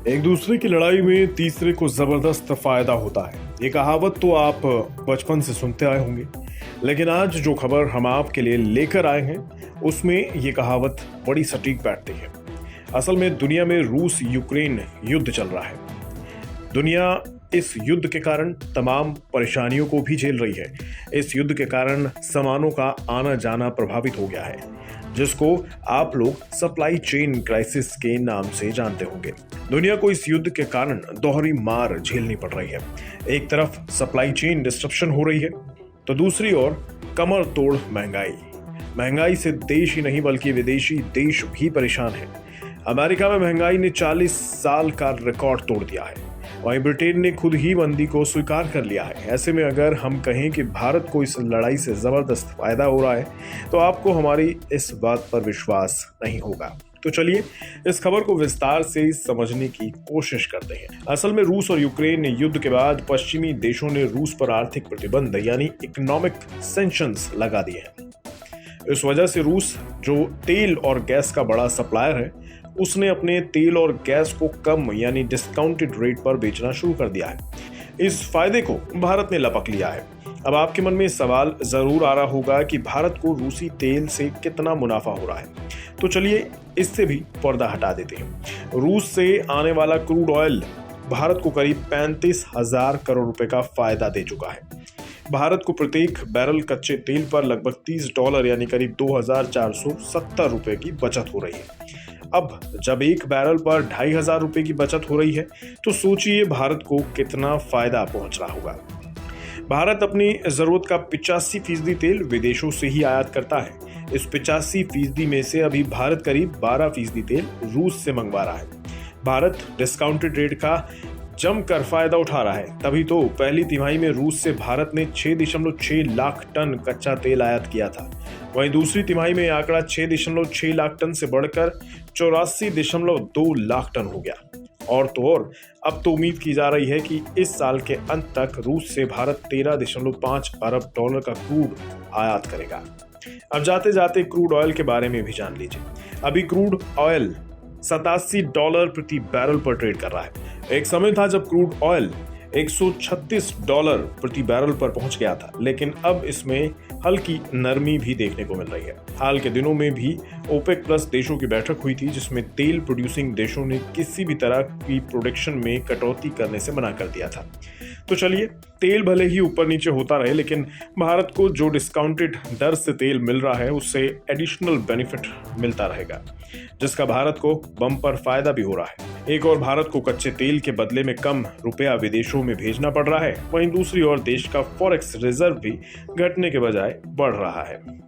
एक दूसरे की लड़ाई में तीसरे को जबरदस्त फायदा होता है। ये कहावत तो आप बचपन से सुनते आए होंगे, लेकिन आज जो खबर हम आपके लिए लेकर आए हैं उसमें ये कहावत बड़ी सटीक बैठती है। असल में दुनिया में रूस यूक्रेन युद्ध चल रहा है। दुनिया इस युद्ध के कारण तमाम परेशानियों को भी झेल रही है। इस युद्ध के कारण सामानों का आना जाना प्रभावित हो गया है, जिसको आप लोग सप्लाई चेन क्राइसिस के नाम से जानते होंगे। दुनिया को इस युद्ध के कारण दोहरी मार झेलनी पड़ रही है। एक तरफ सप्लाई चेन डिस्ट्रप्शन हो रही है, तो दूसरी ओर कमर तोड़ महंगाई से देश ही नहीं बल्कि विदेशी देश भी परेशान है। अमेरिका में महंगाई ने 40 साल का रिकॉर्ड तोड़ दिया है। वहीं ब्रिटेन ने खुद ही मंदी को स्वीकार कर लिया है। ऐसे में अगर हम कहें कि भारत को इस लड़ाई से जबरदस्त फायदा हो रहा है, तो आपको हमारी इस बात पर विश्वास नहीं होगा। तो चलिए इस खबर को विस्तार से समझने की कोशिश करते हैं। असल में रूस और यूक्रेन युद्ध के बाद पश्चिमी देशों ने रूस पर आर्थिक प्रतिबंध यानी इकोनॉमिक सैंक्शंस लगा दिए हैं। इस वजह से रूस, जो तेल और गैस का बड़ा सप्लायर है, उसने अपने तेल और गैस को कम यानी डिस्काउंटेड रेट पर बेचना शुरू कर दिया है। इस फायदे को भारत ने लपक लिया है। अब आपके मन में सवाल जरूर आ रहा होगा कि भारत को रूसी तेल से कितना मुनाफा हो रहा है। तो चलिए इससे भी पर्दा हटा देते हैं। रूस से आने वाला क्रूड ऑयल भारत को करीब 35,000 करोड़ रुपए का फायदा दे चुका है। भारत को प्रत्येक बैरल कच्चे तेल पर लगभग $30 यानी करीब 2,470 रुपए की बचत हो रही है। अब जब एक बैरल पर 2,500 रुपए की बचत हो रही है, तो सोचिए भारत को कितना फायदा पहुंच रहा होगा। भारत अपनी जरूरत का 85% तेल विदेशों से ही आयात करता है। इस 85% में से अभी भारत करीब 12% तेल रूस से मंगवा रहा है। भारत डिस्काउंटेड रेट का जमकर फायदा उठा रहा है। तभी तो पहली तिमाही में रूस से भारत ने 6.6 लाख टन कच्चा तेल आयात किया था। वहीं दूसरी तिमाही में आंकड़ा 6.6 लाख टन से बढ़कर 84.2 लाख टन हो गया। और तो और अब तो उम्मीद की जा रही है कि इस साल के अंत तक रूस से भारत $13.5 अरब का क्रूड आयात करेगा। अब जाते जाते क्रूड ऑयल के बारे में भी जान लीजिए। अभी क्रूड ऑयल $87 प्रति बैरल पर ट्रेड कर रहा है। एक समय था जब क्रूड ऑयल $136 प्रति बैरल पर पहुंच गया था, लेकिन अब इसमें हल्की नरमी भी देखने को मिल रही है। हाल के दिनों में भी ओपेक प्लस देशों की बैठक हुई थी, जिसमें तेल प्रोड्यूसिंग देशों ने किसी भी तरह की प्रोडक्शन में कटौती करने से मना कर दिया था। तो चलिए तेल भले ही ऊपर नीचे होता रहे, लेकिन भारत को जो डिस्काउंटेड दर से तेल मिल रहा है उससे एडिशनल बेनिफिट मिलता रहेगा, जिसका भारत को बम्पर फायदा भी हो रहा है। एक और भारत को कच्चे तेल के बदले में कम रुपया विदेशों में भेजना पड़ रहा है, वहीं दूसरी ओर देश का फॉरेक्स रिजर्व भी घटने के बजाय बढ़ रहा है।